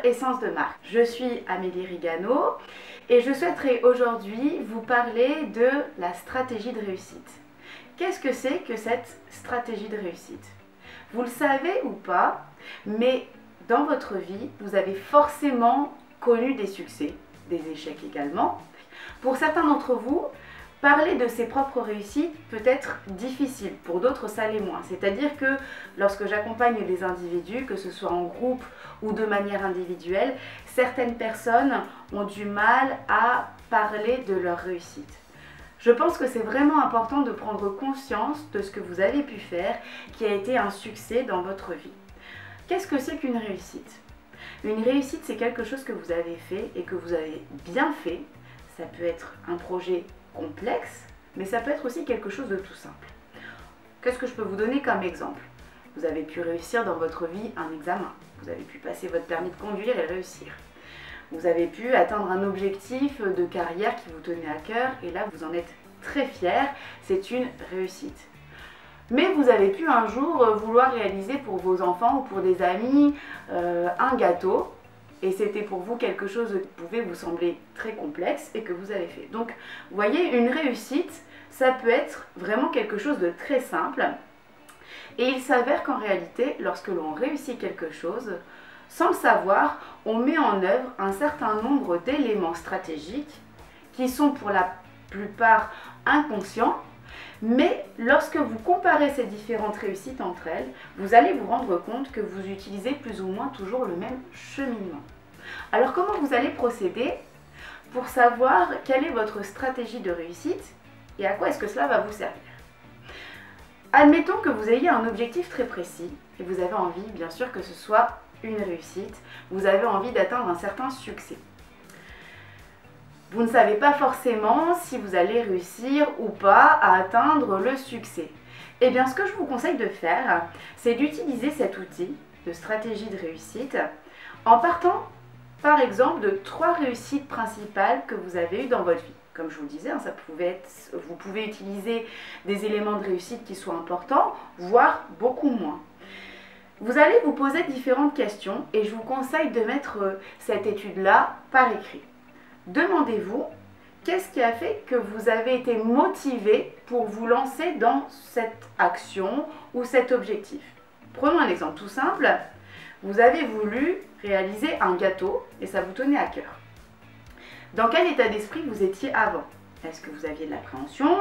Essence de marque. Je suis Amélie Rigano et je souhaiterais aujourd'hui vous parler de la stratégie de réussite. Qu'est-ce que c'est que cette stratégie de réussite? Vous le savez ou pas, mais dans votre vie, vous avez forcément connu des succès, des échecs également. Pour certains d'entre vous, parler de ses propres réussites peut être difficile, pour d'autres ça l'est moins. C'est-à-dire que lorsque j'accompagne des individus, que ce soit en groupe ou de manière individuelle, certaines personnes ont du mal à parler de leur réussite. Je pense que c'est vraiment important de prendre conscience de ce que vous avez pu faire qui a été un succès dans votre vie. Qu'est-ce que c'est qu'une réussite? Une réussite, c'est quelque chose que vous avez fait et que vous avez bien fait. Ça peut être un projet complexe, mais ça peut être aussi quelque chose de tout simple. Qu'est-ce que je peux vous donner comme exemple? Vous avez pu réussir dans votre vie un examen. Vous avez pu passer votre permis de conduire et réussir. Vous avez pu atteindre un objectif de carrière qui vous tenait à cœur et là vous en êtes très fier. C'est une réussite. Mais vous avez pu un jour vouloir réaliser pour vos enfants ou pour des amis un gâteau. Et c'était pour vous quelque chose qui pouvait vous sembler très complexe et que vous avez fait. Donc, vous voyez, une réussite, ça peut être vraiment quelque chose de très simple. Et il s'avère qu'en réalité, lorsque l'on réussit quelque chose, sans le savoir, on met en œuvre un certain nombre d'éléments stratégiques qui sont pour la plupart inconscients. Mais lorsque vous comparez ces différentes réussites entre elles, vous allez vous rendre compte que vous utilisez plus ou moins toujours le même cheminement. Alors comment vous allez procéder pour savoir quelle est votre stratégie de réussite et à quoi est-ce que cela va vous servir? Admettons que vous ayez un objectif très précis et vous avez envie, bien sûr, que ce soit une réussite, vous avez envie d'atteindre un certain succès. Vous ne savez pas forcément si vous allez réussir ou pas à atteindre le succès. Eh bien, ce que je vous conseille de faire, c'est d'utiliser cet outil de stratégie de réussite en partant, par exemple, de 3 réussites principales que vous avez eues dans votre vie. Comme je vous le disais, vous pouvez utiliser des éléments de réussite qui soient importants, voire beaucoup moins. Vous allez vous poser différentes questions et je vous conseille de mettre cette étude-là par écrit. Demandez-vous, qu'est-ce qui a fait que vous avez été motivé pour vous lancer dans cette action ou cet objectif? Prenons un exemple tout simple. Vous avez voulu réaliser un gâteau et ça vous tenait à cœur. Dans quel état d'esprit vous étiez avant? Est-ce que vous aviez de l'appréhension?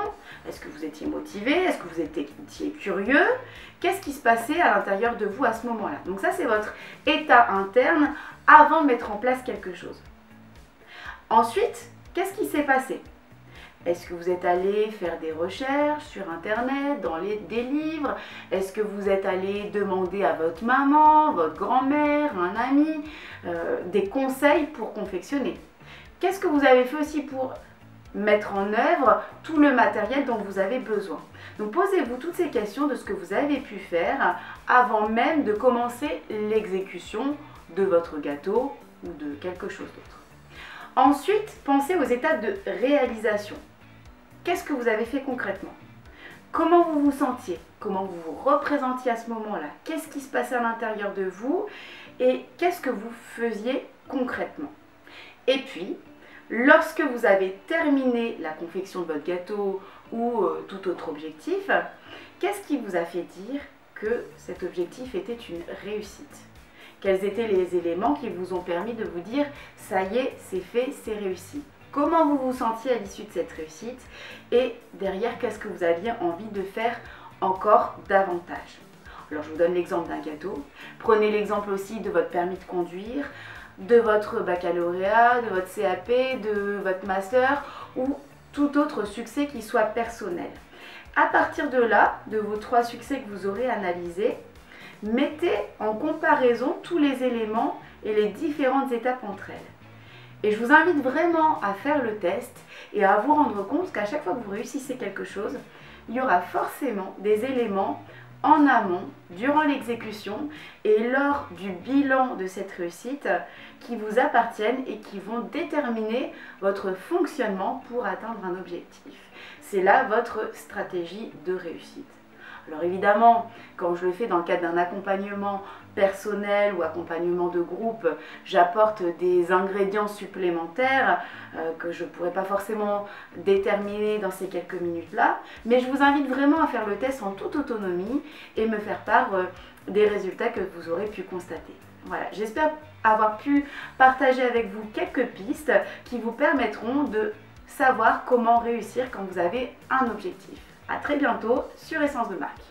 Est-ce que vous étiez motivé? Est-ce que vous étiez curieux? Qu'est-ce qui se passait à l'intérieur de vous à ce moment-là? Donc ça, c'est votre état interne avant de mettre en place quelque chose. Ensuite, qu'est-ce qui s'est passé? Est-ce que vous êtes allé faire des recherches sur Internet, dans des livres? Est-ce que vous êtes allé demander à votre maman, votre grand-mère, un ami, des conseils pour confectionner? Qu'est-ce que vous avez fait aussi pour mettre en œuvre tout le matériel dont vous avez besoin? Donc posez-vous toutes ces questions de ce que vous avez pu faire avant même de commencer l'exécution de votre gâteau ou de quelque chose d'autre. Ensuite, pensez aux étapes de réalisation. Qu'est-ce que vous avez fait concrètement? Comment vous vous sentiez? Comment vous vous représentiez à ce moment-là? Qu'est-ce qui se passait à l'intérieur de vous? Et qu'est-ce que vous faisiez concrètement? Et puis, lorsque vous avez terminé la confection de votre gâteau ou tout autre objectif, qu'est-ce qui vous a fait dire que cet objectif était une réussite? Quels étaient les éléments qui vous ont permis de vous dire « ça y est, c'est fait, c'est réussi ». Comment vous vous sentiez à l'issue de cette réussite et derrière, qu'est-ce que vous aviez envie de faire encore davantage? Alors, je vous donne l'exemple d'un gâteau. Prenez l'exemple aussi de votre permis de conduire, de votre baccalauréat, de votre CAP, de votre master ou tout autre succès qui soit personnel. À partir de là, de vos 3 succès que vous aurez analysés, mettez en comparaison tous les éléments et les différentes étapes entre elles. Et je vous invite vraiment à faire le test et à vous rendre compte qu'à chaque fois que vous réussissez quelque chose, il y aura forcément des éléments en amont, durant l'exécution et lors du bilan de cette réussite qui vous appartiennent et qui vont déterminer votre fonctionnement pour atteindre un objectif. C'est là votre stratégie de réussite. Alors évidemment, quand je le fais dans le cadre d'un accompagnement personnel ou accompagnement de groupe, j'apporte des ingrédients supplémentaires que je ne pourrais pas forcément déterminer dans ces quelques minutes-là. Mais je vous invite vraiment à faire le test en toute autonomie et me faire part des résultats que vous aurez pu constater. Voilà, j'espère avoir pu partager avec vous quelques pistes qui vous permettront de savoir comment réussir quand vous avez un objectif. A très bientôt sur Essence de Marque.